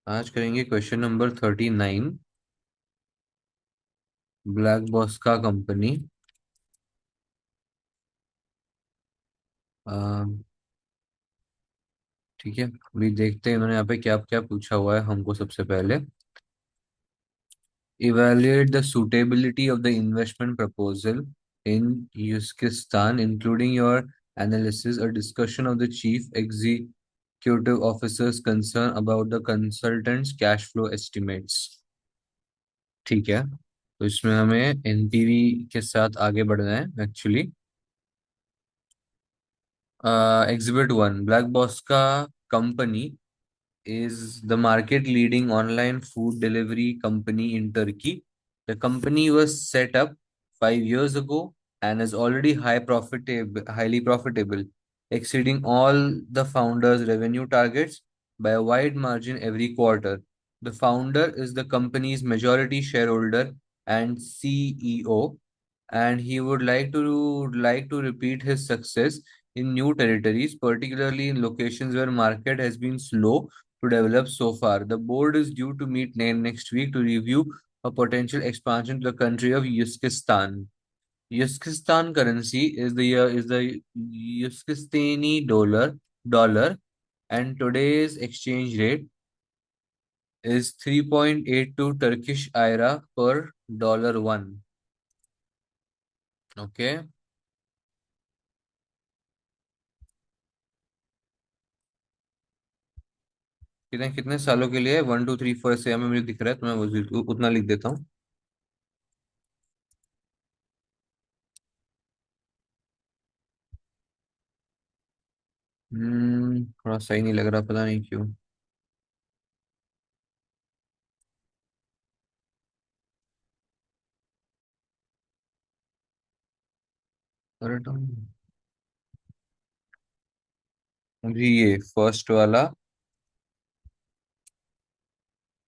आज करेंगे question number 39। Black boss का कंपनी। ठीक है, अभी देखते हैं इन्होंने यहाँ पे क्या क्या पूछा हुआ है हमको। सबसे पहले, evaluate the suitability of the investment proposal in Uzbekistan, including your analysis or discussion of the chief executive officer's concern about the consultant's cash flow estimates। ठीक है, तो इसमें हमें एनपीवी के साथ आगे बढ़ना है एक्चुअली। Exhibit 1, ब्लैक बॉस का company is the market leading online food delivery company in Turkey. The company was set up 5 years ago and is already highly profitable, exceeding all the founder's revenue targets by a wide margin every quarter. The founder is the company's majority shareholder and CEO, and he would like to repeat his success in new territories, particularly in locations where market has been slow to develop so far. The board is due to meet next week to review a potential expansion to the country of Uzbekistan. Uzbekistan currency is the Uzbekistani dollar, and today's exchange rate is 3.82 Turkish lira per dollar one. Okay. कितने कितने सालों के लिए? 1 2 3 4 से हमें मुझे दिख रहा है, तो मैं उतना लिख देता हूँ। थोड़ा सही नहीं लग रहा, पता नहीं क्यों। अरे अभी ये फर्स्ट वाला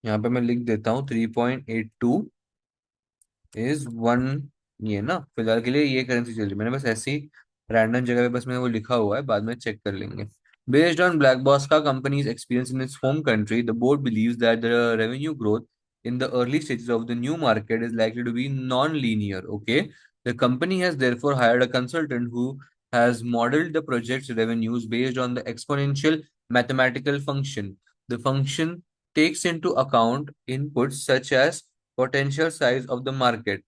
यहाँ पे मैं लिख देता हूँ, 3.82 इज वन। ये ना फिलहाल के लिए ये करेंसी चल रही है। मैंने बस ऐसी रैंडम जगह पे बस मैंने वो लिखा हुआ है, बाद में चेक कर लेंगे। बेस्ड ऑन ब्लैक बॉस का companies experience in its home country, the board believes that the revenue growth in the early stages of the new market is likely to be non-linear. Okay, the company has therefore hired a consultant who has modeled the project's revenues based on the exponential mathematical function. The function takes into account inputs such as potential size of the market,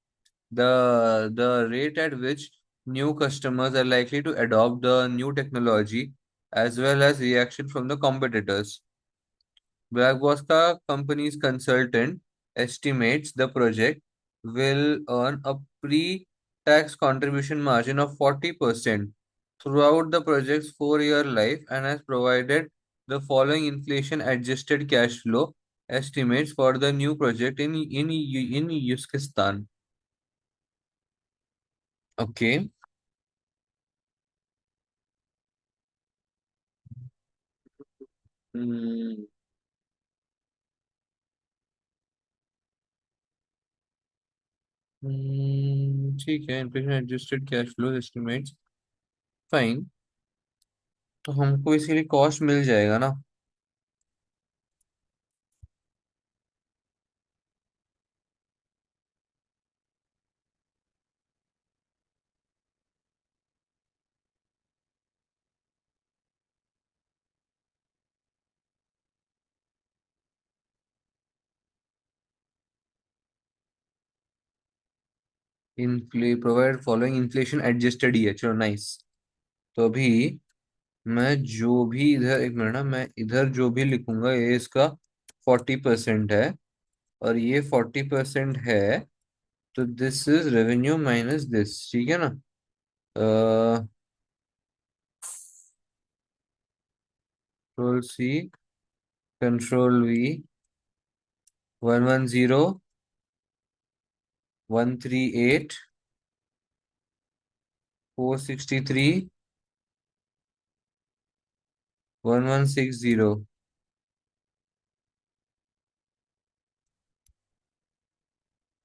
the rate at which new customers are likely to adopt the new technology, as well as reaction from the competitors. Blackboska company's consultant estimates the project will earn a pre-tax contribution margin of 40% throughout the project's 4-year life and has provided the following inflation-adjusted cash flow estimates for the new project in Uzbekistan. Okay. Hmm. ठीक है, inflation adjusted cash flow estimates. Fine. तो हमको इसके लिए cost मिल जाएगा ना? Provide following inflation adjusted ही है, चलो नाइस। तो अभी मैं जो भी इधर, एक मिनट ना, मैं इधर जो भी लिखूंगा ये इसका 40% है, और ये 40% है। तो this is revenue minus this, ठीक है ना? Control C, control V, 110, 138, 463, 1160।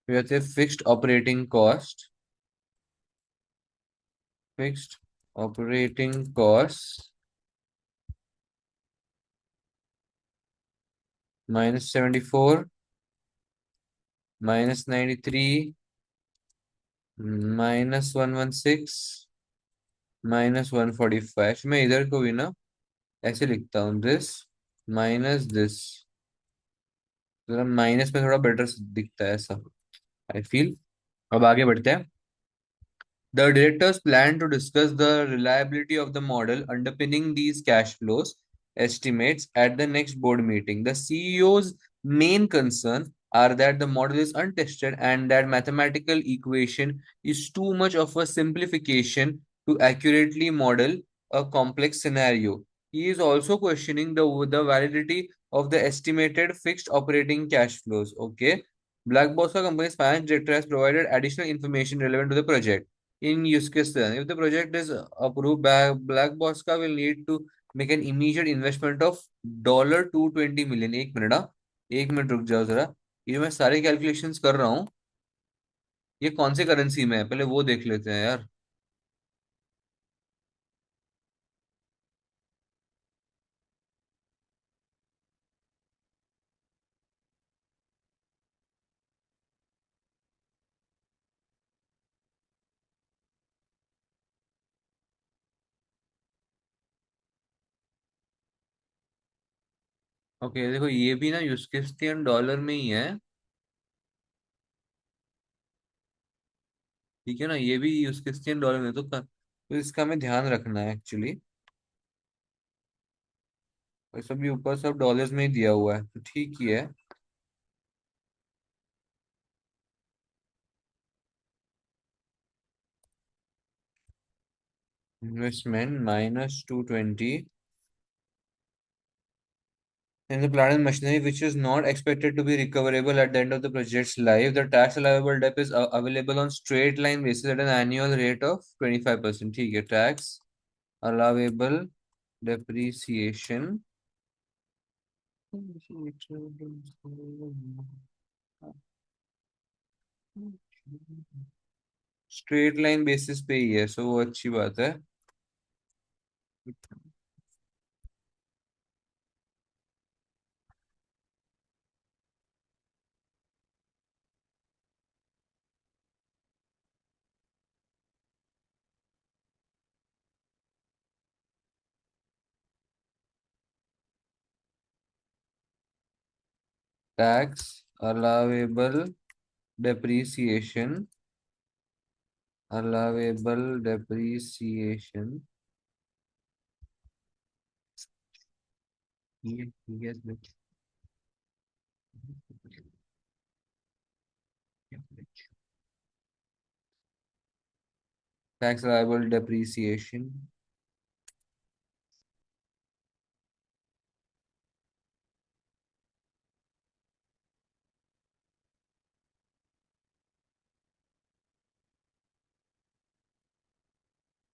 फिर आते हैं फिक्स्ड ऑपरेटिंग कॉस्ट -74, -93, -116, -145। मैं इधर को भी ना ऐसे लिखता हूँ, दिस माइनस दिस, जरा माइनस में थोड़ा बेटर दिखता है ऐसा, आई फील। अब आगे बढ़ते हैं। The directors plan to discuss the reliability of the model underpinning these cash flows estimates at the next board meeting. The CEO's main concern are that the model is untested and that mathematical equation is too much of a simplification to accurately model a complex scenario. He is also questioning the validity of the estimated fixed operating cash flows. Okay. Black Box company's finance director has provided additional information relevant to the project in Uzbekistan. If the project is approved, Black Bosca will need to make an immediate investment of $220 million। एक minute, हाँ, एक minute रुक जाओ जरा। ये मैं सारे calculations कर रहा हूँ, ये कौन से करेंसी में है पहले वो देख लेते हैं यार। ओके देखो, ये भी ना यूज़किस्तान डॉलर में ही है। ठीक है ना, ये भी यूज़किस्तान डॉलर में, तो इसका हमें ध्यान रखना है एक्चुअली। और सब भी ऊपर सब डॉलर्स में ही दिया हुआ है, तो ठीक ही है। Investment -220 in the plant and machinery which is not expected to be recoverable at the end of the project's life. The tax allowable debt is available on straight line basis at an annual rate of 25%। ठीक है, tax allowable depreciation straight line basis पे ही है, सो वो अच्छी बात है। Tax allowable depreciation, allowable depreciation, ये tax liable depreciation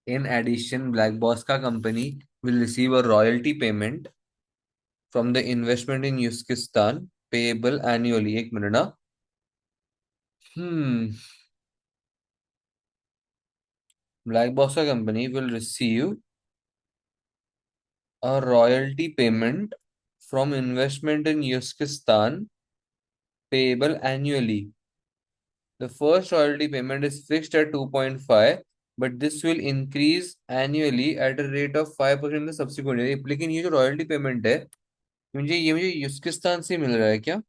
in addition, Black Bosca company will receive a royalty payment from the investment in Uzbekistan payable annually। एक minute ना, hmm Black Bosca company will receive a royalty payment from investment in Uzbekistan payable annually। The first royalty payment is fixed at 2.5, but this will increase annually at a rate of 5% in the subsequent year। लेकिन ये जो royalty payment है, मुझे यूज़किस्तान से मिल रहा है क्या?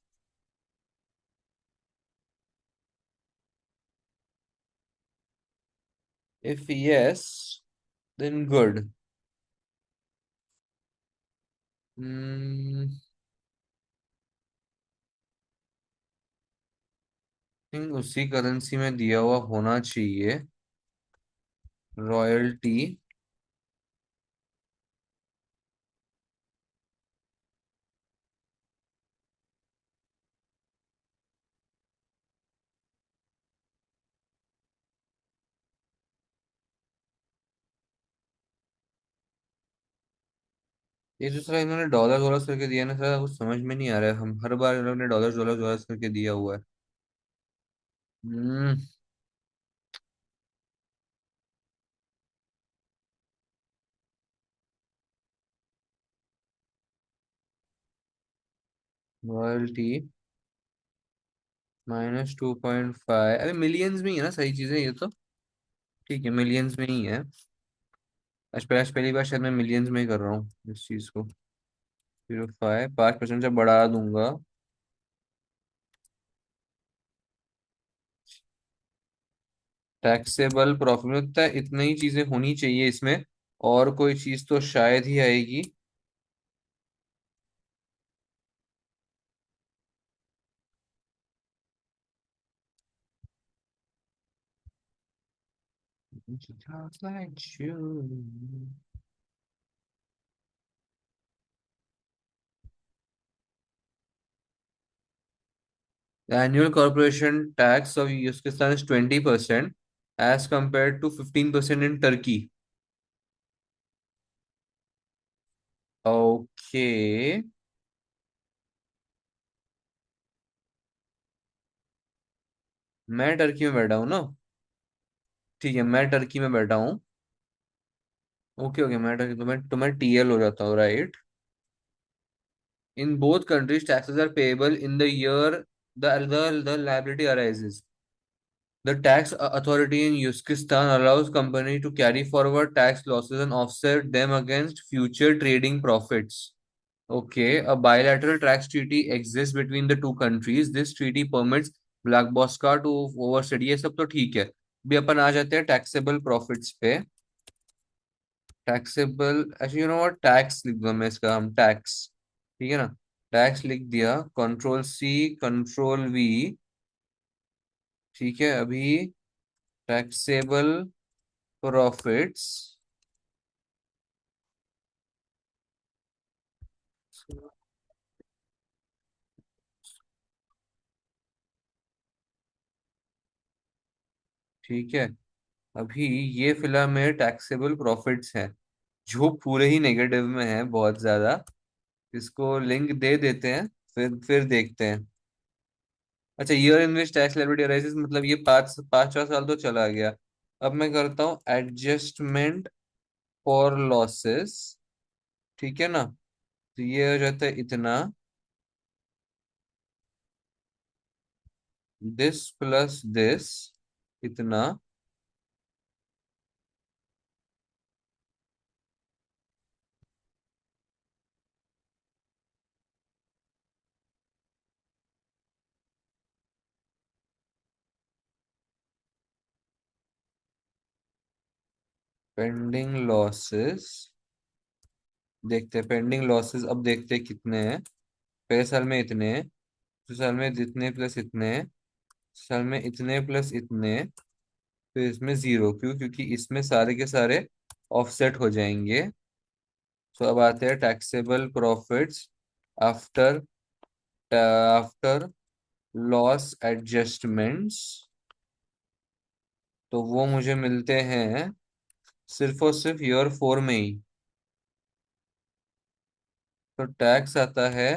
If yes, then good। Hmm, think उसी करेंसी में दिया हुआ होना चाहिए रॉयल्टी। ये दूसरा इन्होंने डॉलर डॉलर करके दिया ना सर, कुछ समझ में नहीं आ रहा है। हम हर बार इन्होंने डॉलर डॉलर डॉलर करके दिया हुआ है। हम्म रॉयल्टी -2.5। अरे मिलियंस में ही है ना सारी चीजें ये तो। ठीक है, मिलियंस में ही है। आज पहली बार शायद मैं मिलियंस में ही कर रहा हूँ इस चीज को। 0.5 5% से बढ़ा दूंगा। टैक्सेबल प्रॉफिट में लगता है इतनी ही चीजें होनी चाहिए इसमें। और कोई चीज तो शायद ही आएगी। Just like you. The annual corporation tax of Uzbekistan is 20% as compared to 15% in Turkey. Okay. मैं टर्की में बैठा हूँ ना। ठीक है, मैं टर्की में बैठा हूँ। ओके ओके, मैं टर्की तो मैं टीएल हो जाता हूँ, right. In both countries taxes are payable in the year the liability arises. The tax authority in Uzbekistan allows company to carry forward tax losses and offset them against future trading profits. Okay, a bilateral tax treaty exists between the two countries. This treaty permits Black Bosca to overstate, ये सब तो ठीक है। भी अपन आ जाते हैं taxable profits पे। Taxable actually you know what, tax लिख दो मैं इसका, हम टैक्स। ठीक है ना। टैक्स लिख दिया, कंट्रोल C, कंट्रोल V। ठीक है अभी। Taxable profits. ठीक है अभी। ये फिलहाल मेरे टैक्सेबल प्रॉफिट्स हैं, जो पूरे ही नेगेटिव में है बहुत ज्यादा। इसको लिंक दे देते हैं, फिर देखते हैं। अच्छा, year in which tax liability arises, मतलब ये 5 5 4 साल तो चला गया। अब मैं करता हूँ एडजस्टमेंट फॉर लॉसेस। ठीक है ना। तो ये हो जाता है इतना, दिस प्लस दिस, इतना। Pending losses. देखते हैं पेंडिंग लॉसेस, अब देखते हैं कितने हैं। पहले साल में इतने हैं, दूसरे साल में इतने प्लस इतने, साल में इतने प्लस इतने। फिर इसमें जीरो, क्योंकि इसमें सारे के सारे ऑफसेट हो जाएंगे। तो अब आते हैं taxable profits after after loss adjustments. तो वो मुझे मिलते हैं सिर्फ और सिर्फ ईयर 4 में ही। तो टैक्स आता है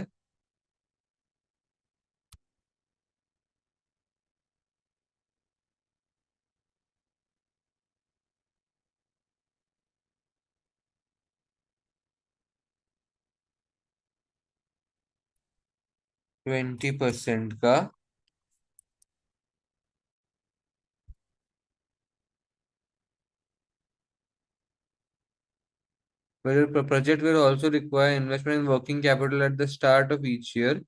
20% का। Project will also require investment in working capital at the start of each year,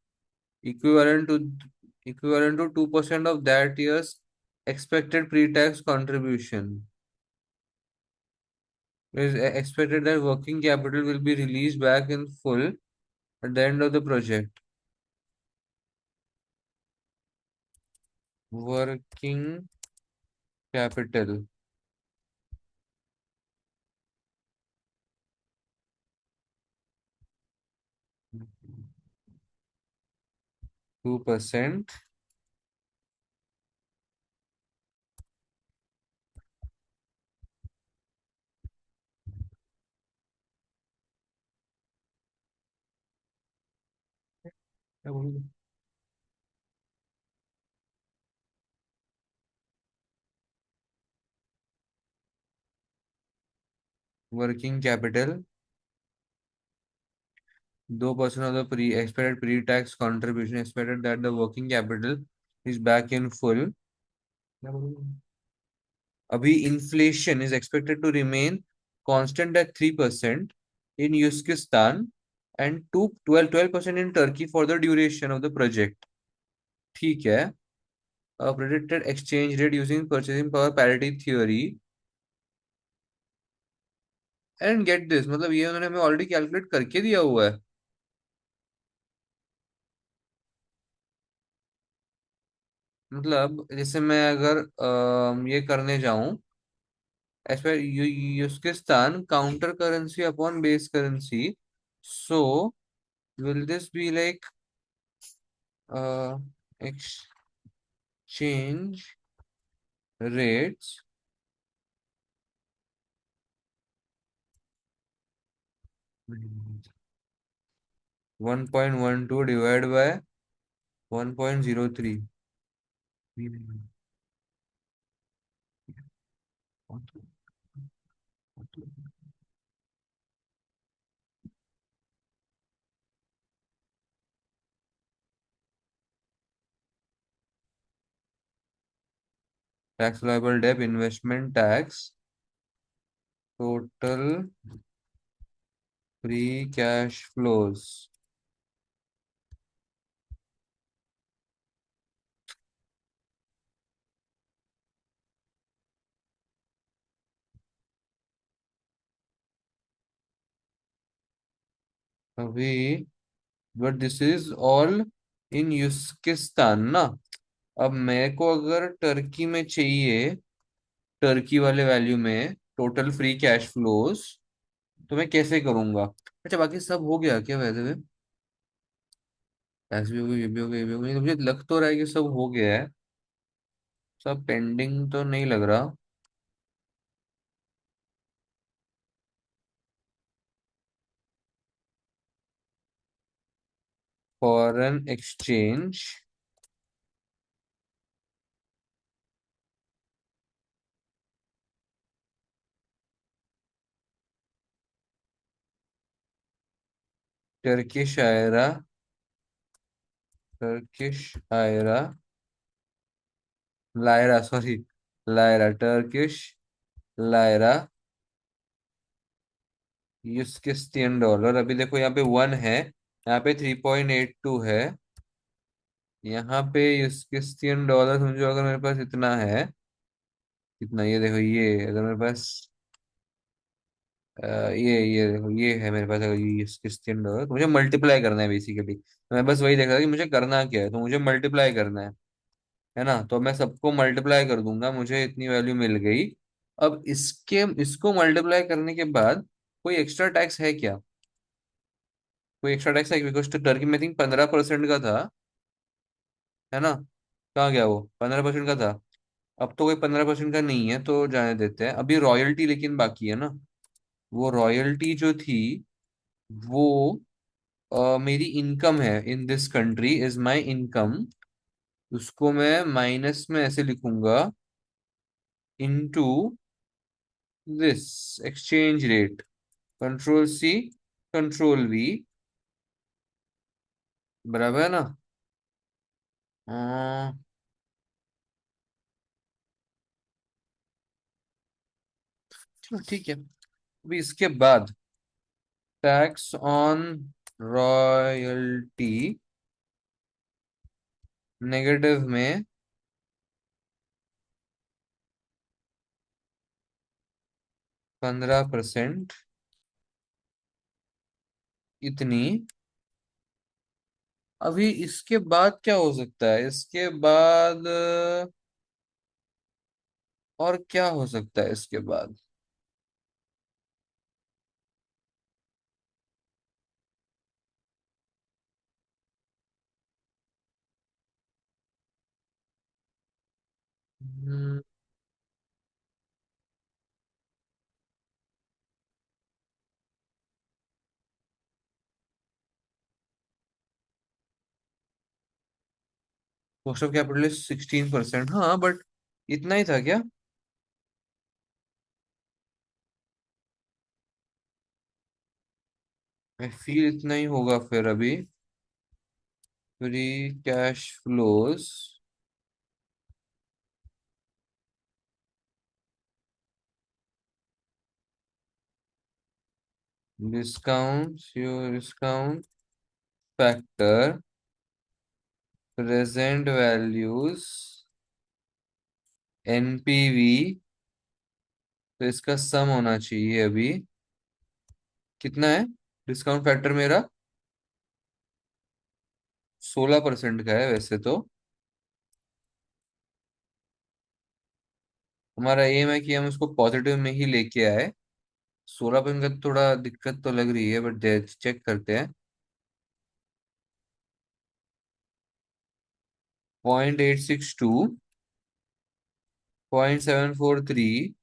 equivalent to equivalent to 2% of that year's expected pre-tax contribution. It is expected that working capital will be released back in full at the end of the project. Working capital 2%। Working capital 2% of the pre expected pre-tax contribution expected that the working capital is back in full. क्या बोलूं? अभी inflation is expected to remain constant at 3% in Uzbekistan and to 12% in Turkey for the duration of the project. ठीक है. A predicted exchange rate using purchasing power parity theory and get this, मतलब ये उन्होंने हमें already calculate करके दिया हुआ है. मतलब जैसे मैं अगर ये करने जाऊं as per Uzbekistan counter currency upon base currency, so will this be like uh, exchange rates 1.12 divided by 1.03. Tax liable debt, investment tax, total free cash flows. अभी but this is all in Uzkistan ना. अब मेरे को अगर Turkey में चाहिए, Turkey वाले value में टोटल फ्री कैश फ्लोज, तो मैं कैसे करूंगा? अच्छा, बाकी सब हो गया क्या वैसे में? ऐसे भी हो गया, ये भी हो गया, ये भी हो गया, मुझे लग तो रहा है कि सब हो गया है. सब पेंडिंग तो नहीं लग रहा. Foreign exchange, Turkish lira, Turkish lira, lira sorry, lira, Turkish lira, Uzkistan dollar. अभी देखो यहाँ पे 1 है, यहाँ पे 3.82 है, यहाँ पे यूज़किस्तान डॉलर समझो. अगर मेरे पास इतना है, कितना, ये देखो, ये अगर मेरे पास ये देखो, ये है मेरे पास. अगर ये यूज़किस्तान डॉलर, तो मुझे मल्टीप्लाई करना है बेसिकली. मैं बस वही देख रहा था कि मुझे करना क्या है, तो मुझे मल्टीप्लाई करना है ना. तो मैं सबको मल्टीप्लाई कर दूंगा, मुझे इतनी वैल्यू मिल गई. अब इसको मल्टीप्लाई करने के बाद कोई एक्स्ट्रा टैक्स है क्या? कोई एक्स्ट्रा टैक्स है? बिकॉज तो टर्की में थिंक 15% का था, है ना. कहाँ गया वो? 15% का था. अब तो कोई 15% का नहीं है, तो जाने देते हैं. अभी रॉयल्टी लेकिन बाकी है ना. वो रॉयल्टी जो थी, वो मेरी इनकम है. In this country is my income. उसको मैं माइनस में ऐसे लिखूंगा, into this exchange rate. Control C, control V, बराबर है ना. अ, चलो ठीक है. अभी इसके बाद टैक्स ऑन रॉयल्टी नेगेटिव में 15%, इतनी. अभी इसके बाद क्या हो सकता है? इसके बाद और क्या हो सकता है इसके बाद? Cost of capital is 16%. हाँ, बट इतना ही था क्या? आई फील इतना ही होगा फिर अभी। Free cash flows, discount your discount factor, present values, NPV. तो इसका सम होना चाहिए अभी। कितना है डिस्काउंट फैक्टर मेरा? 16% का है वैसे तो। हमारा एम है कि हम उसको पॉजिटिव में ही लेके आए। 16% का तो थोड़ा दिक्कत तो लग रही है, बट चेक करते हैं। 0.862, 0.743,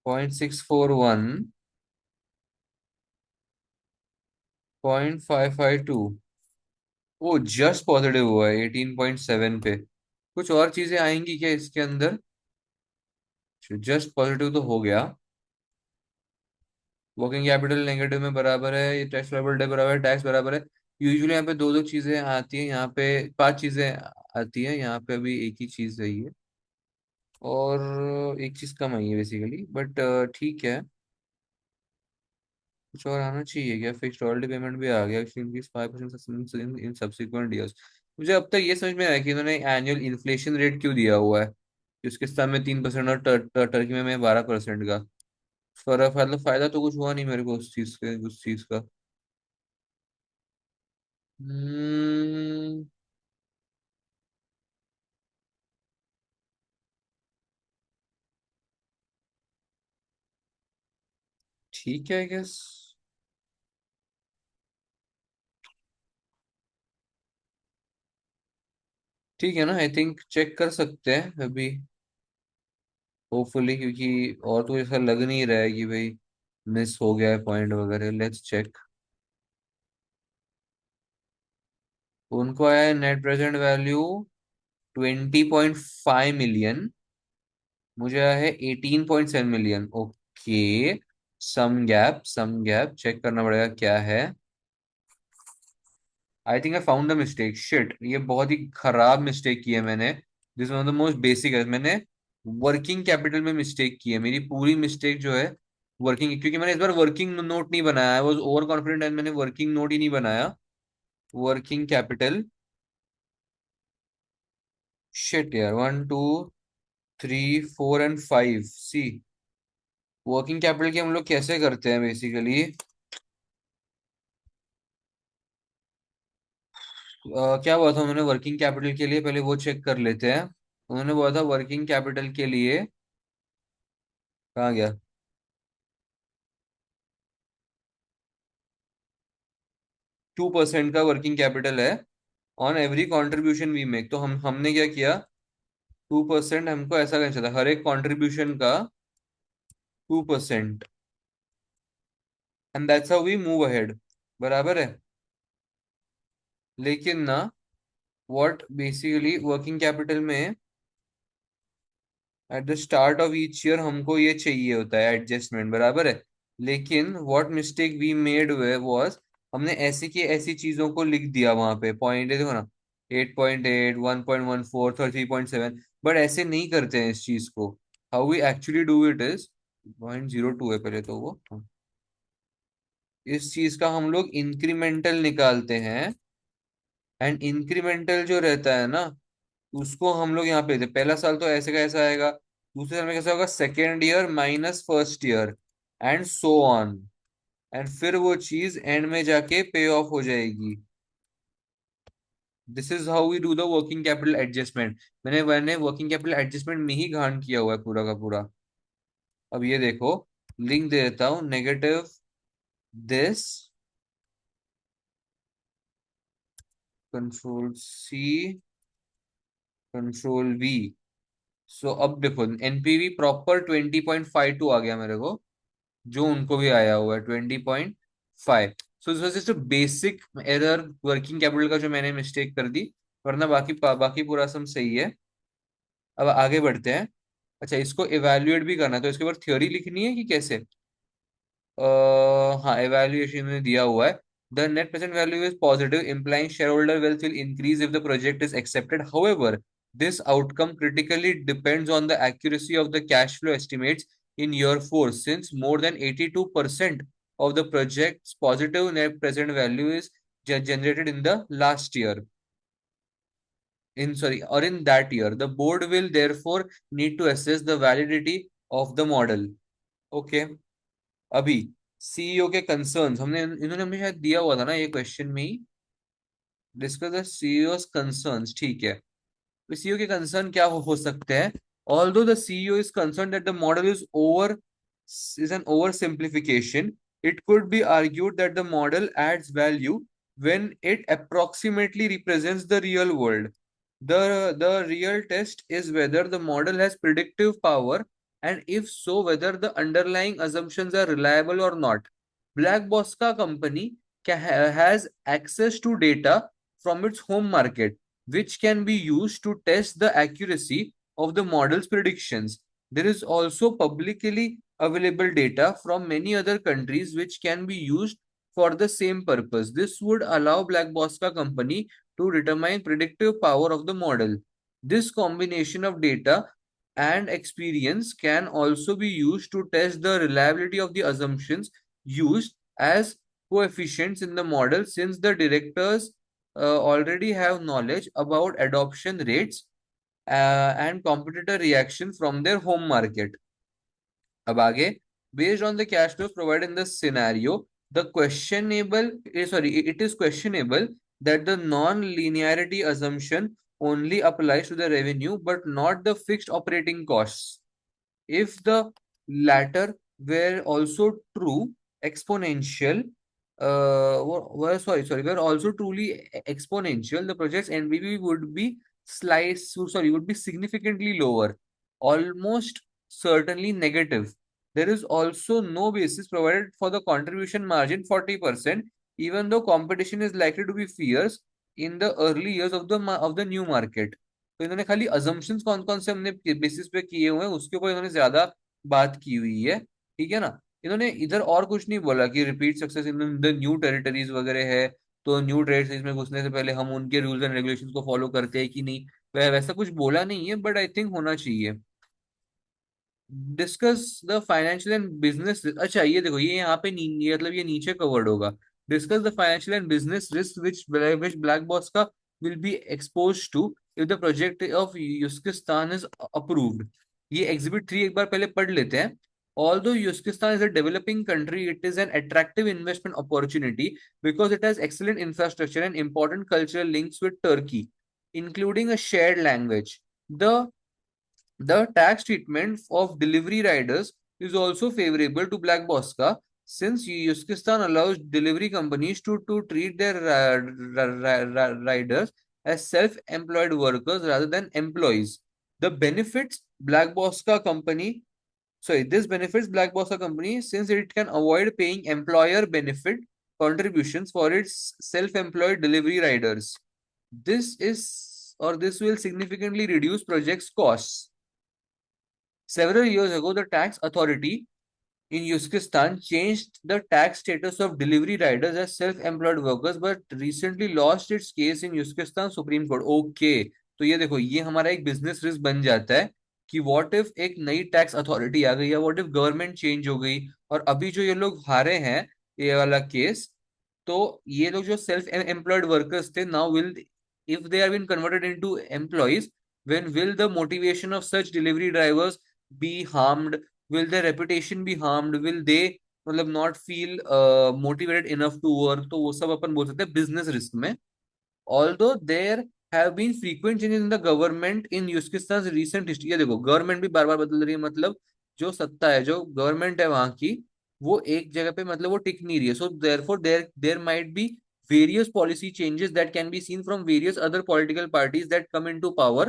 0.641, 0.552। वो जस्ट पॉजिटिव हुआ है 18.7 पे। कुछ और चीजें आएंगी क्या इसके अंदर? जस्ट पॉजिटिव तो हो गया। वर्किंग कैपिटल नेगेटिव में बराबर है, ये टैक्स लायबिलिटी बराबर है, टैक्स बराबर है। यूजुअली यहाँ पे दो दो चीजें आती हैं, यहाँ पे पांच चीजें आती हैं, यहाँ पे अभी एक ही चीज है ये। और एक चीज कम आई है बेसिकली, बट ठीक है। कुछ और आना चाहिए क्या? फिक्स्ड रॉयल्टी पेमेंट भी आ गया, इंक्रीज 5% इन सब्सिक्वेंट ईयर्स। मुझे अब तक ये समझ में आया कि इन्होंने एनुअल इन्फ्लेशन रेट क्यों दिया हुआ है। किर्गिस्तान में 3% और टर्की में 12% का फर्क। मतलब फायदा तो कुछ हुआ नहीं मेरे को उस चीज का। हम्म। ठीक है, आई गेस। ठीक है ना, आई थिंक चेक कर सकते हैं अभी। होपफुली, क्योंकि और तो ऐसा लग नहीं रहा है कि भाई मिस हो गया है पॉइंट वगैरह। Let's check. उनको आया है नेट प्रेजेंट वैल्यू 20.5 मिलियन। मुझे आया है 18.7 मिलियन। ओके। सम गैप चेक करना पड़ेगा क्या है। I think I found the mistake. Shit, ये बहुत ही खराब मिस्टेक की है मैंने। This one of the most basic है। मैंने वर्किंग कैपिटल में मिस्टेक की है। मेरी पूरी मिस्टेक जो है वर्किंग, क्योंकि मैंने इस बार वर्किंग नोट नहीं बनाया। I was over confident and मैंने वर्किंग नोट ही नहीं बनाया। Working capital. शिट यार, 1 2 3 4 एंड 5 सी। वर्किंग कैपिटल की हम लोग कैसे करते हैं बेसिकली? क्या हुआ था उन्होंने वर्किंग कैपिटल के लिए? पहले वो चेक कर लेते हैं। उन्होंने बोला था वर्किंग कैपिटल के लिए। कहाँ गया? 2% का वर्किंग कैपिटल है on every contribution we make. तो हमने क्या किया? 2% हमको ऐसा करना चाहिए था, हर एक कॉन्ट्रीब्यूशन का 2%। And that's how we move ahead. बराबर है। लेकिन ना, व्हाट बेसिकली वर्किंग कैपिटल में at the start of each year हमको ये चाहिए होता है एडजस्टमेंट। बराबर है। लेकिन व्हाट मिस्टेक वी मेड हुए वाज, हमने ऐसी की ऐसी चीजों को लिख दिया वहां पे। पॉइंट देखो ना, 8.8, 1.14, 3.7। बट ऐसे नहीं करते हैं इस चीज को। How we actually do it is 0.02 है पहले तो वो। इस चीज का हम लोग इंक्रीमेंटल निकालते हैं। एंड इंक्रीमेंटल जो रहता है ना, उसको हम लोग यहाँ पे थे। पहला साल तो ऐसे का ऐसा आएगा, दूसरे साल में कैसा होगा, second year minus first year, and so on. And फिर वो चीज एंड में जाके पे ऑफ हो जाएगी। This is how we do the working capital adjustment. मैंने वर्किंग कैपिटल एडजस्टमेंट में ही घान किया हुआ है पूरा का पूरा। अब ये देखो, लिंक दे देता हूँ। Negative this, control C, control V। सो अब देखो एनपीवी प्रॉपर 20.52 आ गया मेरे को, जो उनको भी आया हुआ है 20.5। So this was just a basic error working capital का जो मैंने मिस्टेक कर दी। वरना बाकी बाकी पूरा सम सही है। अब आगे बढ़ते हैं। अच्छा, इसको इवेल्युएट भी करना है, तो इसके ऊपर थ्योरी लिखनी है कि कैसे? हाँ evaluation में दिया हुआ है. The net present value is positive, implying shareholder wealth will increase if the project is accepted. However, this outcome critically depends on the accuracy of the cash flow estimates in year 4, since more than 82% of the project's positive net present value is generated in the last year. In that year. The board will therefore need to assess the validity of the model. Okay. अभी CEO के concerns हमने इन्होंने हमें शायद दिया हुआ था ना ये क्वेश्चन में ही. Discuss the CEO concerns. ठीक है. तो सीईओ के कंसर्न क्या हो सकते हैं. Although the CEO is concern that the model is an oversimplification, it could be argued that the model adds value when it approximately represents the real world. The real test is whether the model has predictive power, and if so, whether the underlying assumptions are reliable or not. Black Bosca company has access to data from its home market, which can be used to test the accuracy of the model's predictions. There is also publicly available data from many other countries which can be used for the same purpose. This would allow Black Bosca company to determine predictive power of the model. This combination of data and experience can also be used to test the reliability of the assumptions used as coefficients in the model, since the directors already have knowledge about adoption rates and competitor reaction from their home market. अब आगे, based on the cash flows provided in the scenario, the questionable sorry it is questionable that the non-linearity assumption only applies to the revenue but not the fixed operating costs. If the latter were also true, exponential, were also truly exponential, the project's NPV would be significantly lower, almost certainly negative. There is also no basis provided for the contribution margin 40%, even though competition is likely to be fierce in the early years of the new market. तो इन्होंने खाली assumptions कौन कौन से हमने basis पे किए हुए हैं उसके ऊपर इन्होंने ज्यादा बात की हुई है. ठीक है ना. इन्होंने इधर और कुछ नहीं बोला कि repeat success in the new territories वगैरह है, तो न्यू टेरिटरीज में घुसने से पहले हम उनके रूल्स एंड रेगुलेशंस को फॉलो करते हैं कि नहीं, वैसा कुछ बोला नहीं है, बट आई थिंक होना चाहिए. Discuss the financial and business. अच्छा ये देखो, ये यहाँ पे ये मतलब ये नीचे कवर्ड होगा. Discuss the financial and business risk which black box का will be exposed to if the project of Uzbekistan is approved. ये एग्जिबिट 3 एक बार पहले पढ़ लेते हैं. Although Uzbekistan is a developing country, it is an attractive investment opportunity because it has excellent infrastructure and important cultural links with Turkey, including a shared language. The tax treatment of delivery riders is also favorable to Black Bosca, since Uzbekistan allows delivery companies to treat their riders as self-employed workers rather than employees. The benefits Black Bosca company, this benefits Black Bosca company since it can avoid paying employer benefit contributions for its self-employed delivery riders. This will significantly reduce projects' costs. Several years ago, the tax authority in Uzbekistan changed the tax status of delivery riders as self-employed workers, but recently lost its case in Uzbekistan Supreme Court. Okay, तो ये देखो, ये हमारा एक business risk बन जाता है कि व्हाट इफ एक नई टैक्स अथॉरिटी आ गई, या व्हाट इफ गवर्नमेंट चेंज हो गई, और अभी जो ये लोग हारे हैं ये वाला केस, तो ये लोग जो सेल्फ एम्प्लॉयड वर्कर्स थे, now will, if they are been converted into employees, when will the motivation of such delivery drivers be harmed? Will their reputation be harmed? Will they मतलब not feel motivated enough to work? तो वो सब अपन बोल सकते हैं business risk में. Although there have been frequent changes in the government in Uzbekistan's recent history. ये देखो, गवर्नमेंट भी बार बार बदल रही है, मतलब जो सत्ता है, जो गवर्नमेंट है वहां की, वो एक जगह पे मतलब वो टिक नहीं रही है. So therefore there might be various policy changes that can be seen from various other political parties that come into power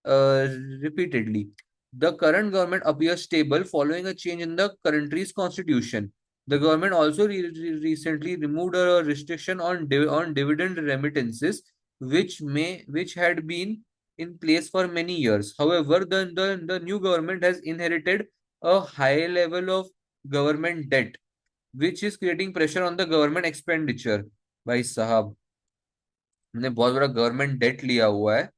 uh, repeatedly. The current government appears stable following a change in the country's constitution. The government also recently removed a restriction on on dividend remittances, which had been in place for many years. However, the new government has inherited a high level of government debt, which is creating pressure on the government expenditure. भाई साहब, हमने बहुत बड़ा government date लिया हुआ है,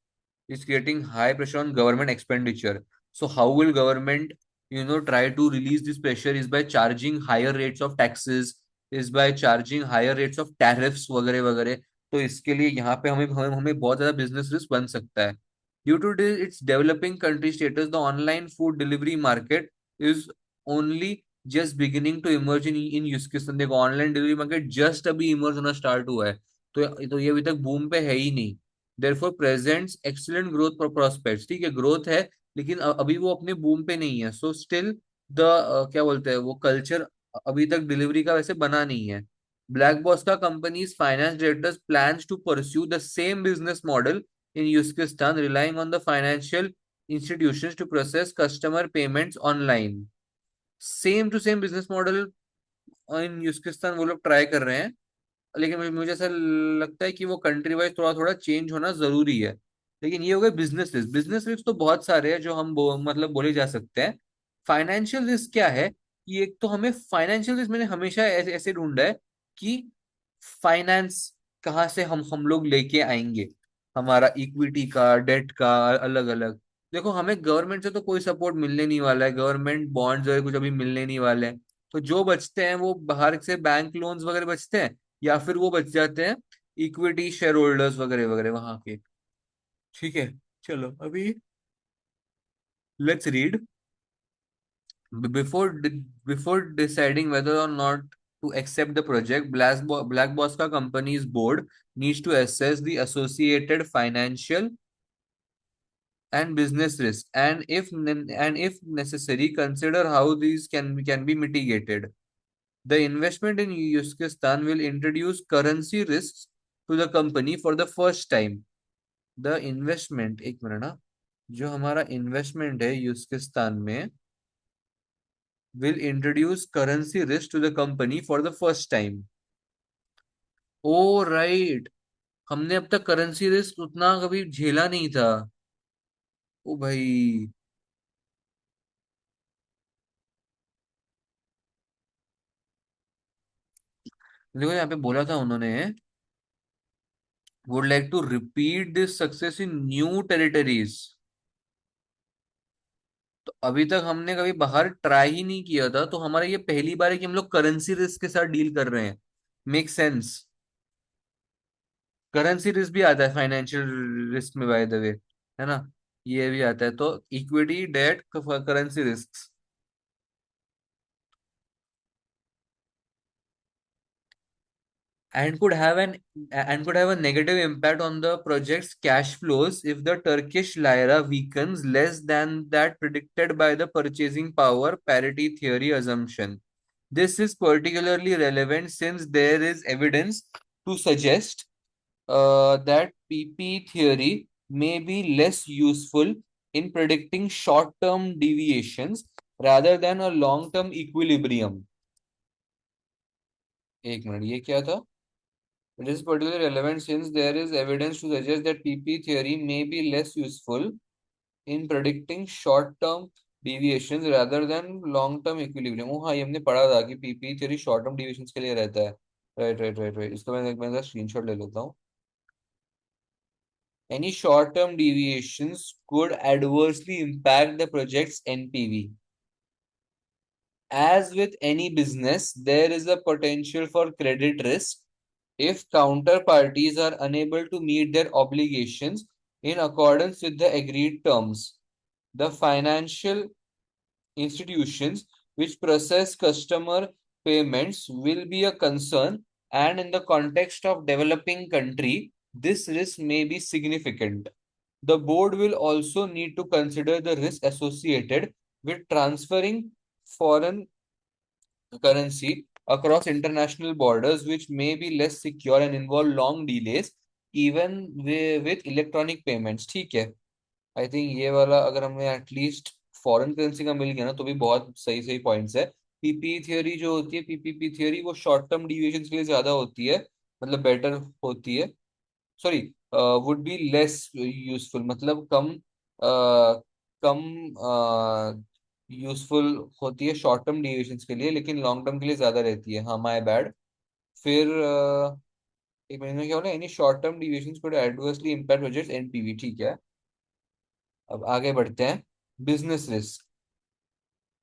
is creating high pressure on government expenditure. So how will government, try to release this pressure is by charging higher rates of taxes, is by charging higher rates of tariffs वगैरह वगैरह। तो इसके लिए यहाँ पे हमें हमें हमें बहुत ज्यादा बिजनेस रिस्क बन सकता है। Due to its developing country status, the online food delivery market is only just beginning to emerge in Uzbekistan। देखो, ऑनलाइन डिलीवरी मार्केट जस्ट अभी इमर्ज होना स्टार्ट हुआ है, तो ये अभी तक बूम पे है ही नहीं। Therefore presents excellent growth prospects. ठीक है, ग्रोथ है, लेकिन अभी वो अपने बूम पे नहीं है। सो स्टिल द क्या बोलते हैं वो कल्चर अभी तक डिलीवरी का वैसे बना नहीं है। ब्लैक बॉस का company's finance directors plans to pursue the same business model in Uzkistan, relying on the financial institutions to process customer payments online. Same to same business model in Uzkistan वो लोग try कर रहे हैं, लेकिन मुझे ऐसा लगता है कि वो कंट्री वाइज थोड़ा थोड़ा चेंज होना जरूरी है। लेकिन ये हो गए बिजनेस रिस्क। बिजनेस रिस्क तो बहुत सारे हैं जो हम मतलब बोले जा सकते हैं। फाइनेंशियल रिस्क क्या है कि एक तो हमें फाइनेंशियल रिस्क मैंने हमेशा ऐसे ऐसे ढूंढा है कि फाइनेंस कहाँ से हम लोग लेके आएंगे, हमारा इक्विटी का डेट का अलग अलग। देखो, हमें गवर्नमेंट से तो कोई सपोर्ट मिलने नहीं वाला है, गवर्नमेंट बॉन्ड्स वगैरह कुछ अभी मिलने नहीं वाले हैं। तो जो बचते हैं वो बाहर से बैंक लोन्स वगैरह बचते हैं, या फिर वो बच जाते हैं इक्विटी शेयर होल्डर्स वगैरह वगैरह वहां के। ठीक है, चलो अभी let's read. Before before deciding whether or not to accept the project, Black boss का company's board needs to assess the associated financial and business risk, and if necessary consider how these can be mitigated. The investment in Uzbekistan will introduce currency risks to the company for the first time. The investment, एक minute ना, जो हमारा investment है यूज़किस्तान में will introduce currency risk to the company for the first time. Oh right, हमने अब तक currency risk उतना कभी झेला नहीं था। ओ भाई, देखो यहाँ पे बोला था उन्होंने, would like to repeat this success in new territories। तो अभी तक हमने कभी बाहर ट्राई ही नहीं किया था, तो हमारा ये पहली बार है कि हम लोग करेंसी रिस्क के साथ डील कर रहे हैं। Make sense. करेंसी रिस्क भी आता है फाइनेंशियल रिस्क में, बाय द वे, है ना, ये भी आता है। तो equity debt currency risk, and could have an and could have a negative impact on the project's cash flows if the Turkish lira weakens less than that predicted by the purchasing power parity theory assumption. This is particularly relevant since there is evidence to suggest that PP theory may be less useful in predicting short-term deviations rather than a long-term equilibrium। एक minute, ये क्या था? It is particularly relevant since there is evidence to suggest that PP theory may be less useful in predicting short-term deviations rather than long-term equilibrium। ओ हाँ, ये हमने पढ़ा था कि PP theory short-term deviations के लिए रहता है। राइट राइट राइट राइट, इसका मैं स्क्रीनशॉट ले लेता हूँ। Any short-term deviations could adversely impact the project's NPV. As with any business, there is a potential for credit risk if counterparties are unable to meet their obligations in accordance with the agreed terms. The financial institutions which process customer payments will be a concern, and in the context of developing country, this risk may be significant. The board will also need to consider the risk associated with transferring foreign currency across international borders, which may be less secure and involve long delays, even with electronic payments। ठीक है, I think ये वाला अगर हमें at least foreign currency का मिल गया ना, तो भी बहुत सही सही पॉइंट्स है। पीपी थियोरी जो होती है, पीपीपी थियोरी, वो शॉर्ट टर्म डिविएशन के लिए ज्यादा होती है, मतलब बेटर होती है। Sorry, would be less useful, मतलब कम यूजफुल होती है शॉर्ट टर्म डेविएशंस के लिए, लेकिन लॉन्ग टर्म के लिए ज्यादा रहती है। हाँ, माय बैड। फिर एक महीने क्या बोला, any short term deviations could adversely impact projects NPV, ठीक है। अब आगे बढ़ते हैं। Business risk.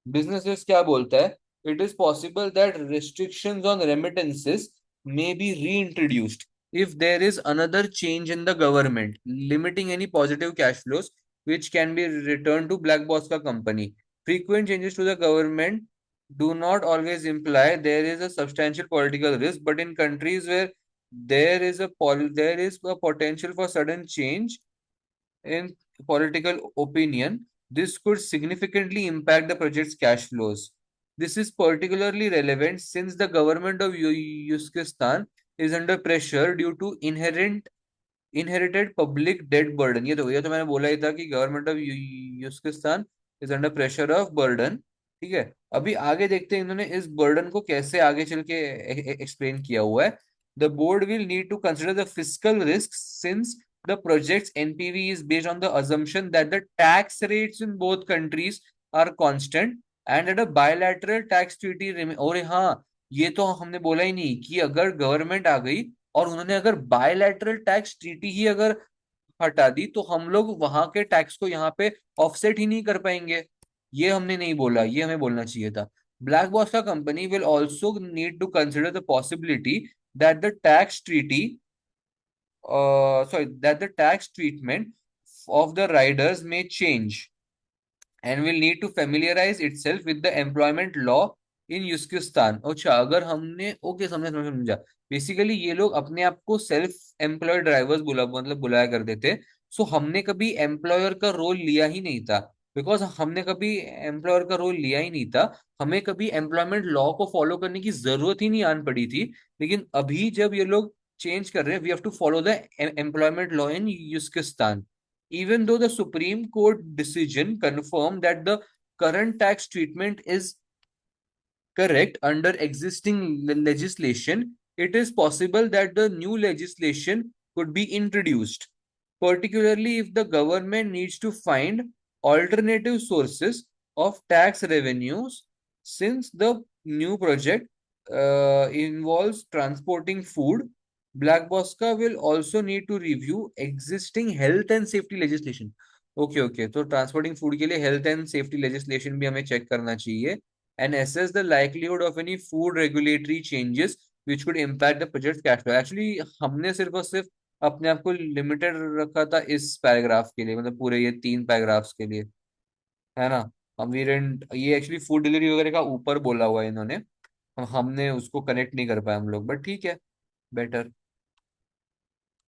बिजनेस रिस्क क्या बोलता है? It is possible that restrictions on remittances may be reintroduced if there is another change in the government limiting any positive cash flows which can be returned to black box का company. Frequent changes to the government do not always imply there is a substantial political risk, but in countries where there is a potential for sudden change in political opinion, this could significantly impact the project's cash flows. This is particularly relevant since the government of Uzbekistan is under pressure due to inherited public debt burden। ये तो मैंने बोला ही था कि government of Uzkistan is under pressure of burden. ठीक है, अभी आगे देखते हैं इन्होंने इस बर्डन को कैसे आगे चल के एक्सप्लेन किया हुआ है। The board will need to consider the fiscal risk since the project's NPV is based on the assumption that the tax rates in both countries are constant and that a bilateral tax treaty और हाँ, ये तो हमने बोला ही नहीं कि अगर government आ गई और उन्होंने अगर बायलैटरल टैक्स ट्रीटी ही अगर हटा दी तो हम लोग वहां के टैक्स को यहाँ पे ऑफसेट ही नहीं कर पाएंगे। ये हमने नहीं बोला, ये हमें बोलना चाहिए था। ब्लैक बॉस का company will also need to consider the possibility that the tax treaty that the tax treatment of the riders may change and will need to familiarize itself with the employment law in यूज़किस्तान। अच्छा, अगर हमने okay समझा समझा समझा। Basically ये लोग अपने आप को सेल्फ एम्प्लॉयड ड्राइवर्स बुलाया करते थे। सो हमने कभी एम्प्लॉयर का रोल लिया ही नहीं था, बिकॉज हमने कभी एम्प्लॉयर का रोल लिया ही नहीं था। हमें कभी एम्प्लॉयमेंट लॉ को फॉलो करने की जरूरत ही नहीं आन पड़ी थी। लेकिन अभी जब ये लोग चेंज कर रहे हैं, we have to follow the employment law in Uzkistan. Even though the Supreme Court decision confirmed that the current tax treatment is correct under existing legislation, it is possible that the new legislation could be introduced, particularly if the government needs to find alternative sources of tax revenues, since the new project involves transporting food. Black Bosca will also need to review existing health and safety legislation. Okay okay, तो transporting food के लिए health and safety legislation भी हमें check करना चाहिए। And assess the likelihood of any food regulatory changes which could impact the project cash flow। Actually हमने सिर्फ और सिर्फ अपने आप को लिमिटेड रखा था इस पैराग्राफ के लिए, मतलब पूरे ये 3 पैराग्राफ्स के लिए, है ना। हम वी डिडंट, ये एक्चुअली फूड डिलीवरी वगैरह का ऊपर बोला हुआ है इन्होंने, हमने उसको कनेक्ट नहीं कर पाया हम लोग, बट ठीक है, बेटर।